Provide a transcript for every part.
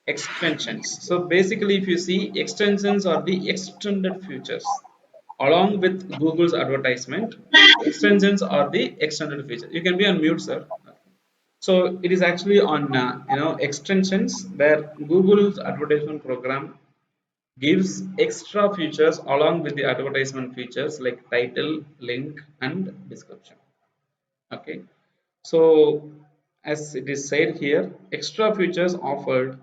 Extensions. So basically, if you see, extensions are the extended features. Along with Google's advertisement, extensions are the extended features. You can be on mute, sir. So it is actually on extensions where Google's advertisement program gives extra features along with the advertisement features like title, link, and description. Okay, so as it is said here, extra features offered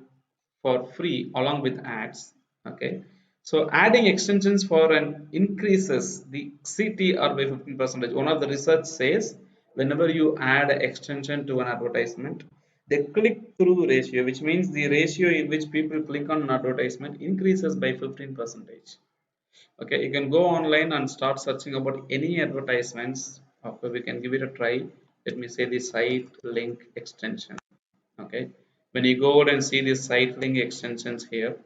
for free along with ads. Okay, so adding extensions for an increases the CTR by 15%. One of the research says whenever you add an extension to an advertisement, the click through ratio, which means the ratio in which people click on an advertisement, increases by 15%. Okay, you can go online and start searching about any advertisements. Okay, we can give it a try. Let me say the site link extension. Okay, when you go out and see the site link extensions here,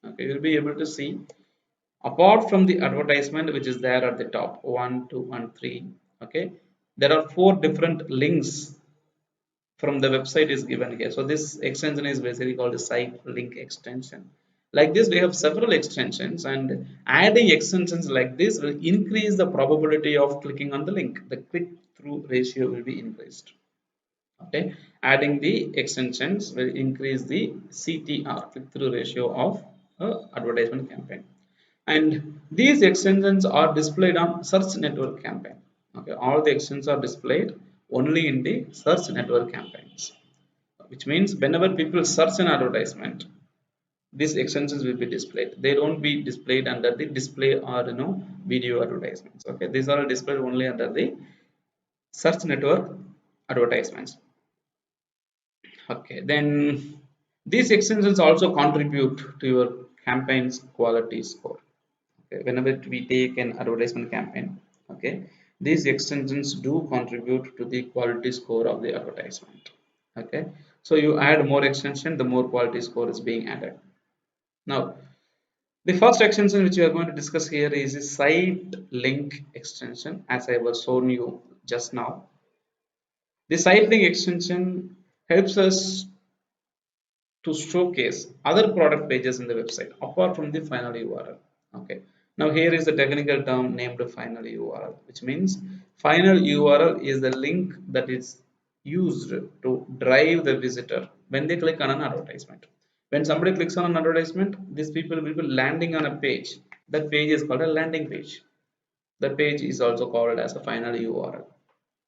okay, you'll be able to see apart from the advertisement which is there at the top 1, 2, and 3. Okay, there are 4 different links from the website is given here. So this extension is basically called a site link extension. Like this, we have several extensions, and adding extensions like this will increase the probability of clicking on the link. The click through ratio will be increased. Okay, adding the extensions will increase the CTR, click through ratio of advertisement campaign. And these extensions are displayed on search network campaign. Okay, all the extensions are displayed only in the search network campaigns, which means whenever people search an advertisement, these extensions will be displayed. They don't be displayed under the display or video advertisements. Okay, these are displayed only under the search network advertisements. Okay, then these extensions also contribute to your campaign's quality score. Okay, whenever we take an advertisement campaign, okay, these extensions do contribute to the quality score of the advertisement. Okay, so you add more extension, the more quality score is being added. Now, the first extension which we are going to discuss here is the site link extension, as I was shown you just now. The site link extension helps us to showcase other product pages in the website apart from the final URL. Okay. Now here is the technical term named final URL, which means final URL is the link that is used to drive the visitor when they click on an advertisement. When somebody clicks on an advertisement, these people will be landing on a page. That page is called a landing page. The page is also called as a final URL.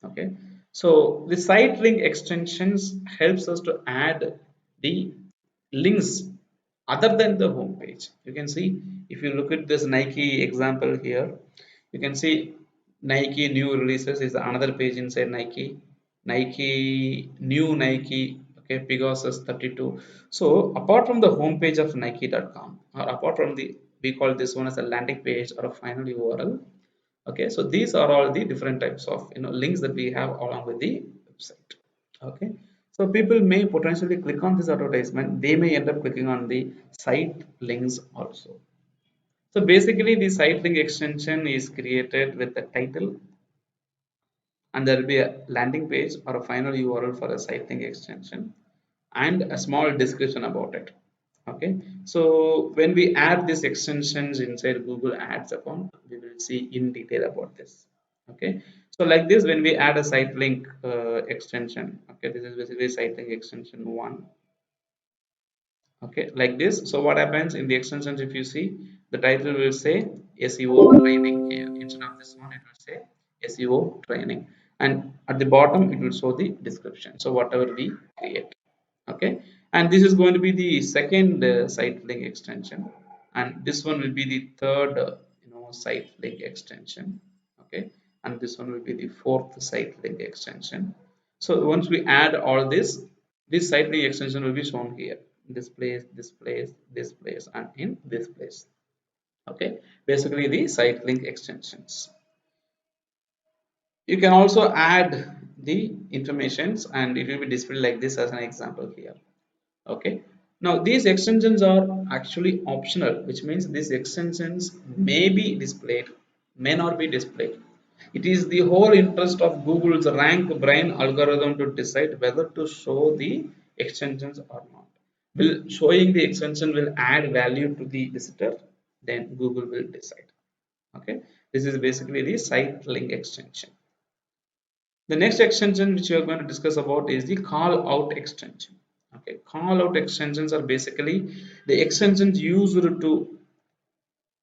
Okay, so the site link extensions helps us to add the links other than the home page. You can see if you look at this Nike example here, you can see Nike new releases is another page inside Nike. Nike new Nike, okay, Pegasus 32. So apart from the home page of Nike.com, or apart from the, we call this one as a landing page or a final URL. Okay, so these are all the different types of links that we have along with the website. Okay, so people may potentially click on this advertisement, they may end up clicking on the site links also. So basically the site link extension is created with the title, and there will be a landing page or a final URL for a site link extension and a small description about it. Okay, so when we add these extensions inside Google Ads account, we will see in detail about this. Okay, so like this, when we add a site link extension, okay, this is basically site link extension 1. Okay, like this. So what happens in the extensions, if you see, the title will say SEO training here. Instead of this one, it will say SEO training, and at the bottom it will show the description, so whatever we create. Okay, and this is going to be the second site link extension, and this one will be the third site link extension. Okay, and this one will be the fourth site link extension. So once we add all this site link extension will be shown here, this place, this place, this place, and in this place. Okay, basically the site link extensions. You can also add the informations and it will be displayed like this as an example here. Okay, now these extensions are actually optional, which means these extensions may be displayed, may not be displayed. It is the whole interest of Google's rank brain algorithm to decide whether to show the extensions or not. will showing the extension will add value to the visitor, then Google will decide. Okay, this is basically the site link extension. The next extension which we are going to discuss about is the call out extension. Okay, call out extensions are basically the extensions used to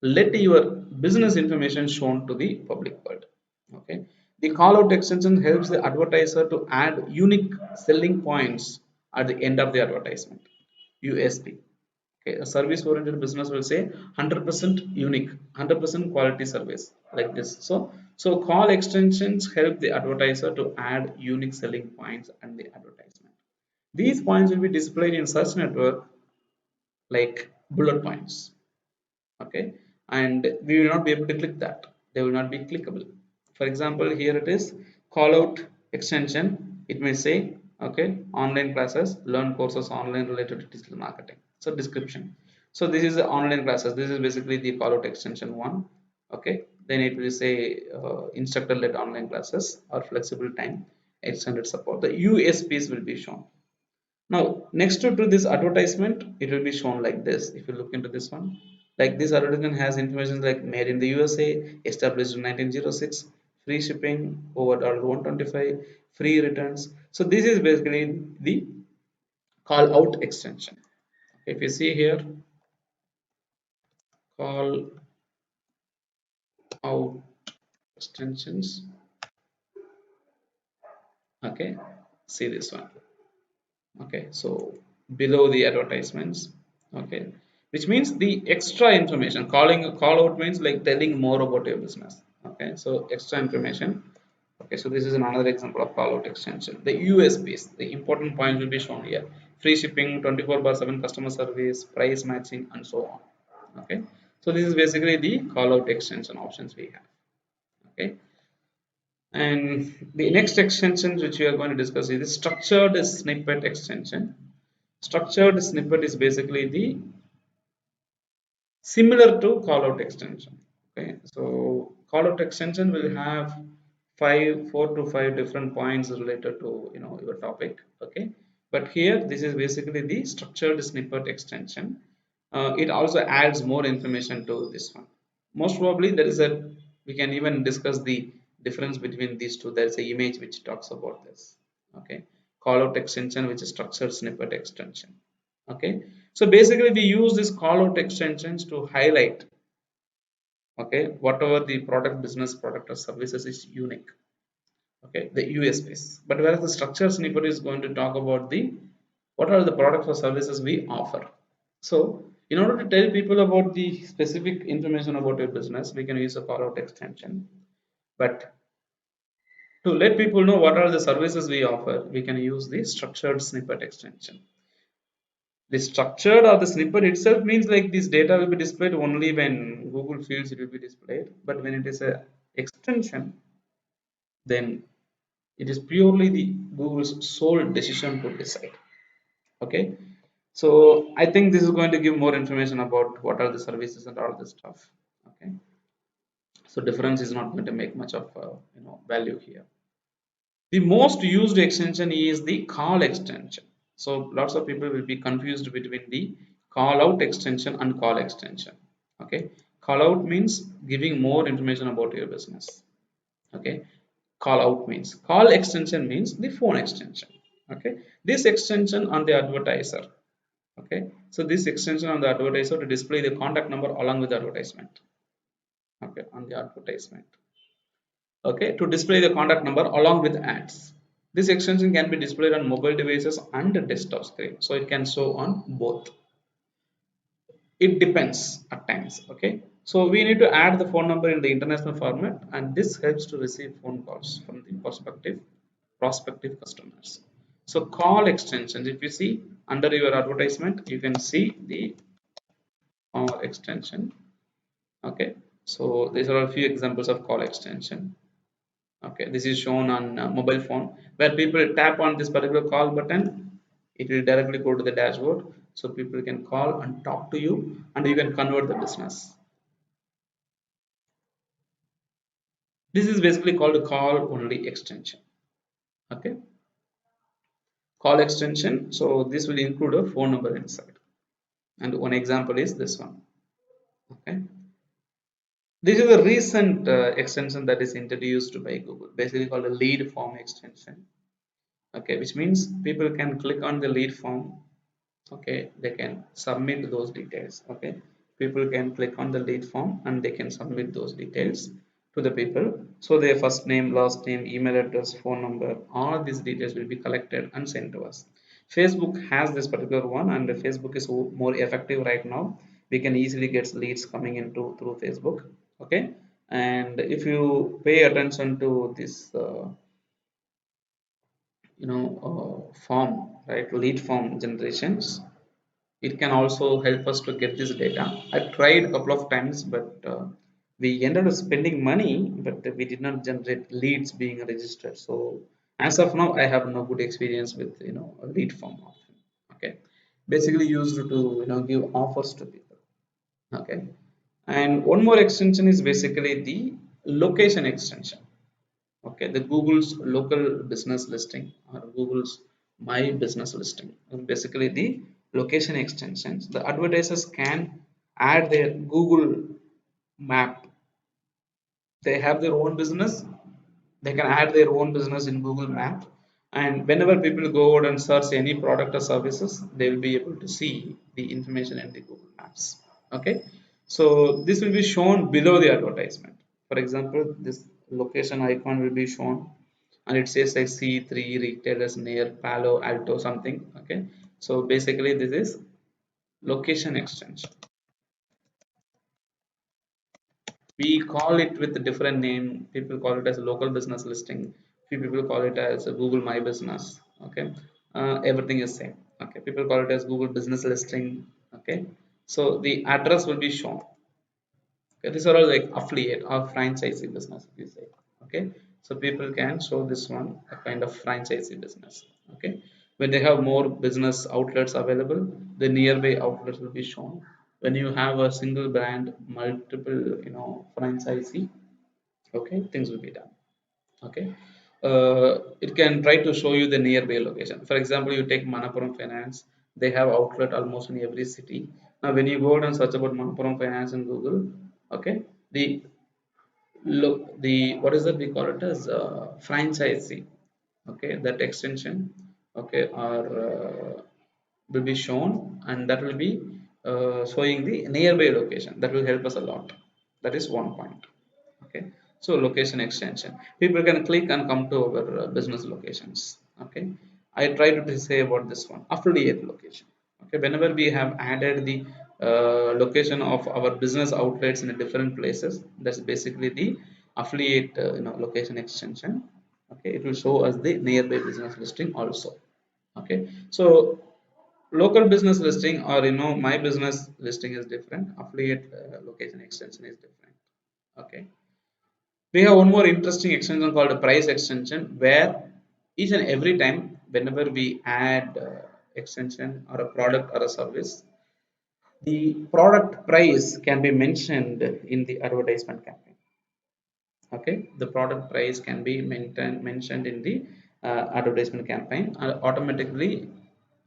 let your business information shown to the public world. Okay, the call out extension helps the advertiser to add unique selling points at the end of the advertisement, USP. Okay, a service oriented business will say 100% unique, 100% quality service, like this. So call extensions help the advertiser to add unique selling points and the advertisement. These points will be displayed in search network like bullet points. Okay, and we will not be able to click that, they will not be clickable. For example, here it is call out extension. It may say, okay, online classes, learn courses online related to digital marketing. So description, so this is the online classes, this is basically the call out extension one. Okay, then it will say instructor-led online classes or flexible time, extended support, the USPs will be shown. Now, next to this advertisement, it will be shown like this. If you look into this one, like this advertisement has information like made in the USA, established in 1906, free shipping over $125, free returns. So this is basically the call out extension. If you see here, call out extensions. Okay, see this one. Okay, so below the advertisements. Okay, which means the extra information, calling call out means like telling more about your business. Okay, so extra information. Okay, so this is another example of call out extension. The USPs, the important points will be shown here: free shipping, 24/7 customer service, price matching, and so on. Okay, so this is basically the call out extension options we have. Okay, and the next extension which we are going to discuss is the structured snippet extension. Structured snippet is basically the similar to call out extension. Okay, so call out extension will have 4 to 5 different points related to your topic. Okay, but here this is basically the structured snippet extension. It also adds more information to this one. Most probably there is a, we can even discuss the difference between these two. There is a image which talks about this. Okay, call out extension which is structured snippet extension. Okay, so basically we use this call out extensions to highlight, okay, whatever the product, business product or services is unique. Okay, the USPs. But whereas the structured snippet is going to talk about the what are the products or services we offer. So in order to tell people about the specific information about your business, we can use a call out extension. But to let people know what are the services we offer, we can use the structured snippet extension. The structured or the snippet itself means like this data will be displayed only when Google feels it will be displayed. But when it is a extension, then it is purely the Google's sole decision to decide. Okay. So I think this is going to give more information about what are the services and all this stuff. Okay. So difference is not going to make much of value here. The most used extension is the call extension. So lots of people will be confused between the call out extension and call extension. Okay, call out means giving more information about your business. Okay, call out means, call extension means the phone extension. Okay, this extension on the advertiser. Okay, so this extension on the advertiser to display the contact number along with the advertisement. Okay, on the advertisement. Okay, to display the contact number along with ads. This extension can be displayed on mobile devices and the desktop screen, so it can show on both. It depends at times. Okay, so we need to add the phone number in the international format, and this helps to receive phone calls from the prospective customers. So call extensions, if you see under your advertisement, you can see the call extension. Okay, so these are a few examples of call extension. Okay, this is shown on mobile phone, where people tap on this particular call button, it will directly go to the dashboard, so people can call and talk to you, and you can convert the business. This is basically called a call only extension. Okay, Call extension, so this will include a phone number inside, and one example is this one. Okay, this is a recent extension that is introduced by Google, basically called a lead form extension. Okay, which means people can click on the lead form. Okay, they can submit those details. Okay, people can click on the lead form and they can submit those details to the people. So their first name, last name, email address, phone number, all these details will be collected and sent to us. Facebook has this particular one, and Facebook is more effective right now. We can easily get leads coming into through Facebook. Okay, and if you pay attention to this form, right, lead form generations, it can also help us to get this data. I tried a couple of times, but we ended up spending money, but we did not generate leads being registered. So as of now, I have no good experience with a lead form option. Okay, basically used to give offers to people. Okay, and one more extension is basically the location extension. Okay, the Google's local business listing or Google's my business listing, and basically the location extensions. The advertisers can add their Google map. They have their own business, they can add their own business in Google map, and whenever people go out and search any product or services, they will be able to see the information in the Google maps. Okay, so this will be shown below the advertisement. For example, this location icon will be shown, and it says like C3 retailers near Palo Alto something. Okay, so basically this is location extension. We call it with a different name. People call it as a local business listing, few people call it as a Google my business. Okay, everything is same. Okay, people call it as Google business listing. Okay, so the address will be shown. Okay, these are all like affiliate or franchisee business, you say. Okay, so people can show this one a kind of franchisee business. Okay, when they have more business outlets available, the nearby outlets will be shown. When you have a single brand, multiple franchisee, okay, things will be done. Okay, it can try to show you the nearby location. For example, you take Manappuram Finance, they have outlet almost in every city. Now when you go out and search about Manappuram Finance in Google, okay, the look, the what is that we call it as franchisee. Okay, that extension, okay, or will be shown, and that will be showing the nearby location. That will help us a lot. That is one point. Okay, so location extension, people can click and come to our business locations. Okay, I try to say about this one, affiliate location. Okay, whenever we have added the location of our business outlets in different places, that's basically the affiliate location extension. Okay, it will show us the nearby business listing also. Okay, so local business listing or my business listing is different, affiliate location extension is different. Okay, we have one more interesting extension called a price extension, where each and every time whenever we add extension or a product or a service, the product price can be mentioned in the advertisement campaign. Okay, the product price can be mentioned in the advertisement campaign, automatically.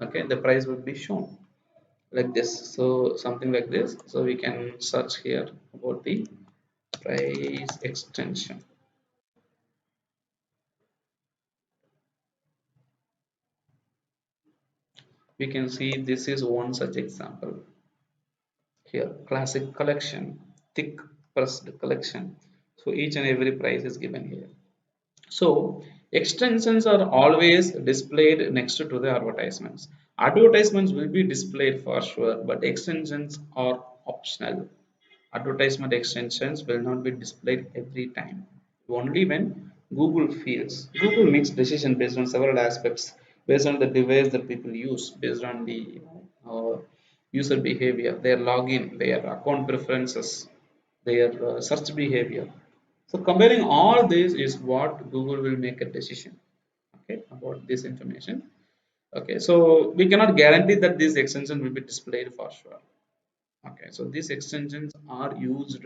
Okay, the price will be shown like this, so something like this. So we can search here about the price extension. We can see this is one such example here. Classic collection, thick pressed collection. So each and every price is given here. So extensions are always displayed next to the advertisements. Advertisements will be displayed for sure, but extensions are optional. Advertisement extensions will not be displayed every time, only when Google feels. Google makes decision based on several aspects, based on the device that people use, based on the user behavior, their login, their account preferences, their search behavior. So comparing all this is what Google will make a decision, okay, about this information. Okay, so we cannot guarantee that this extension will be displayed for sure. Okay, so these extensions are used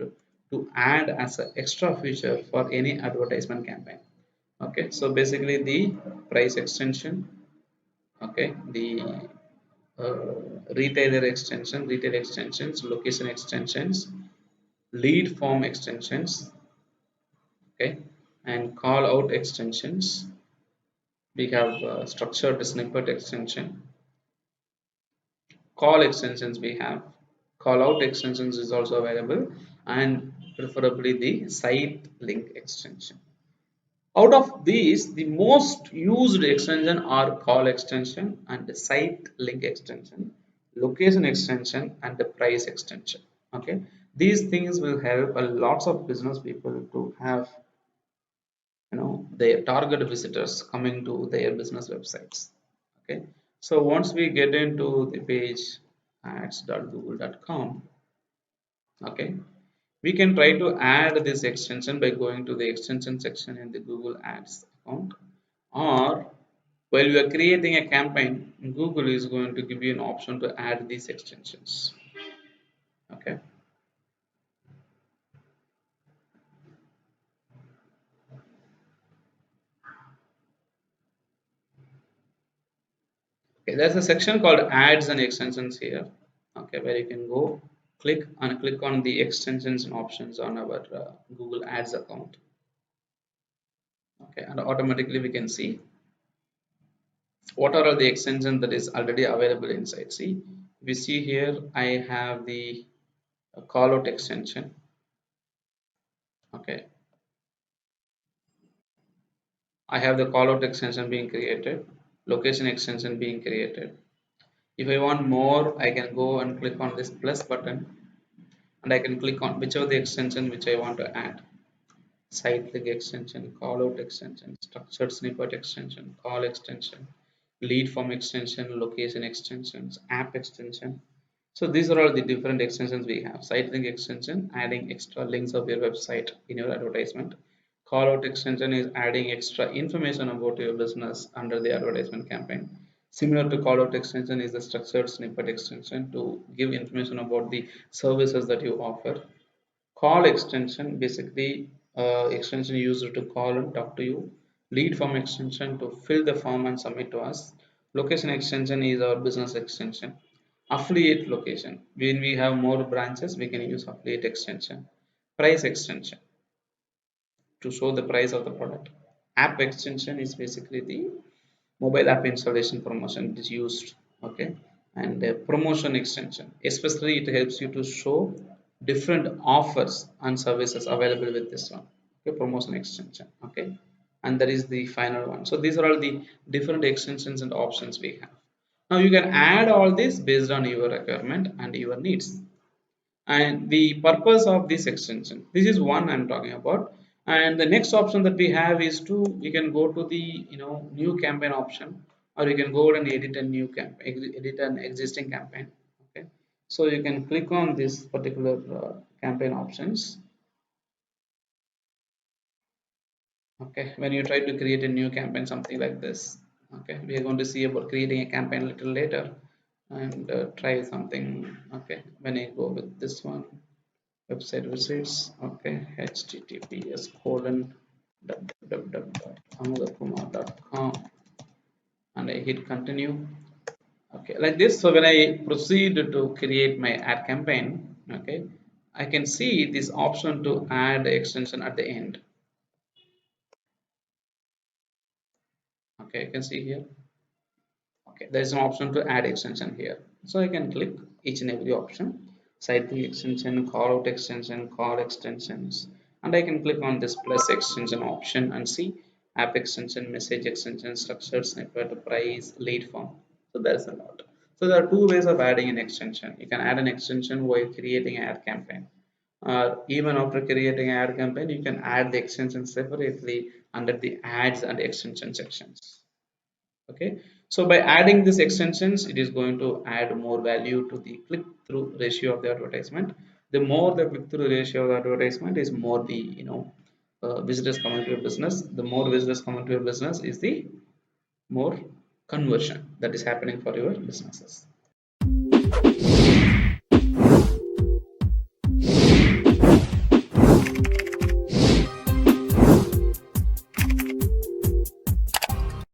to add as an extra feature for any advertisement campaign. Okay, so basically the price extension, Okay, the retailer extension, retail extensions, location extensions, lead form extensions, okay, and call out extensions. We have structured snippet extension, call extensions we have, call out extensions is also available, and preferably the site link extension. Out of these, the most used extension are call extension and the site link extension, location extension, and the price extension. Okay, these things will help a lots of business people to have their target visitors coming to their business websites. Okay, so once we get into the page ads.google.com, okay, we can try to add this extension by going to the extension section in the Google Ads account, or while you are creating a campaign, Google is going to give you an option to add these extensions. Okay, okay, there's a section called ads and extensions here. Okay, where you can go click on the extensions and options on our Google Ads account. Okay, and automatically we can see what are all the extensions that is already available inside. See, we see here I have the call out extension. Okay, I have the call out extension being created, location extension being created. If I want more, I can go and click on this plus button, and I can click on whichever the extension which I want to add. Site link extension, call out extension, structured snippet extension, call extension, lead form extension, location extensions, app extension. So these are all the different extensions we have. Site link extension, adding extra links of your website in your advertisement. Call out extension is adding extra information about your business under the advertisement campaign. Similar to call out extension is the structured snippet extension to give information about the services that you offer. Call extension, basically extension used to call and talk to you. Lead form extension to fill the form and submit to us. Location extension is our business extension. Affiliate location, when we have more branches we can use affiliate extension. Price extension to show the price of the product. App extension is basically the mobile app installation promotion it is used. Okay, and promotion extension, especially it helps you to show different offers and services available with this one. Okay, promotion extension. Okay, and that is the final one. So these are all the different extensions and options we have. Now you can add all this based on your requirement and your needs. And the purpose of this extension, this is one I'm talking about. And the next option that we have is to, you can go to the new campaign option, or you can go and edit a new campaign, edit an existing campaign. Okay, so you can click on this particular campaign options. Okay, when you try to create a new campaign, something like this. Okay, we are going to see about creating a campaign a little later, and try something. Okay, when I go with this one, website visits. Okay, https colon www.amudhakumar.com, and I hit continue. Okay, like this. So when I proceed to create my ad campaign, okay, I can see this option to add extension at the end. Okay, you can see here. Okay, there is an option to add extension here, so I can click each and every option. Site link extension, call out extension, call extensions, and I can click on this plus extension option and see app extension, message extension, structured snippet, price, lead form. So there's a lot. So there are two ways of adding an extension. You can add an extension while creating an ad campaign, or even after creating an ad campaign you can add the extension separately under the ads and extension sections. Okay, so by adding these extensions it is going to add more value to the click through ratio of the advertisement. The more the click through ratio of the advertisement is, more the visitors coming to your business. The more visitors coming to your business is the more conversion that is happening for your businesses.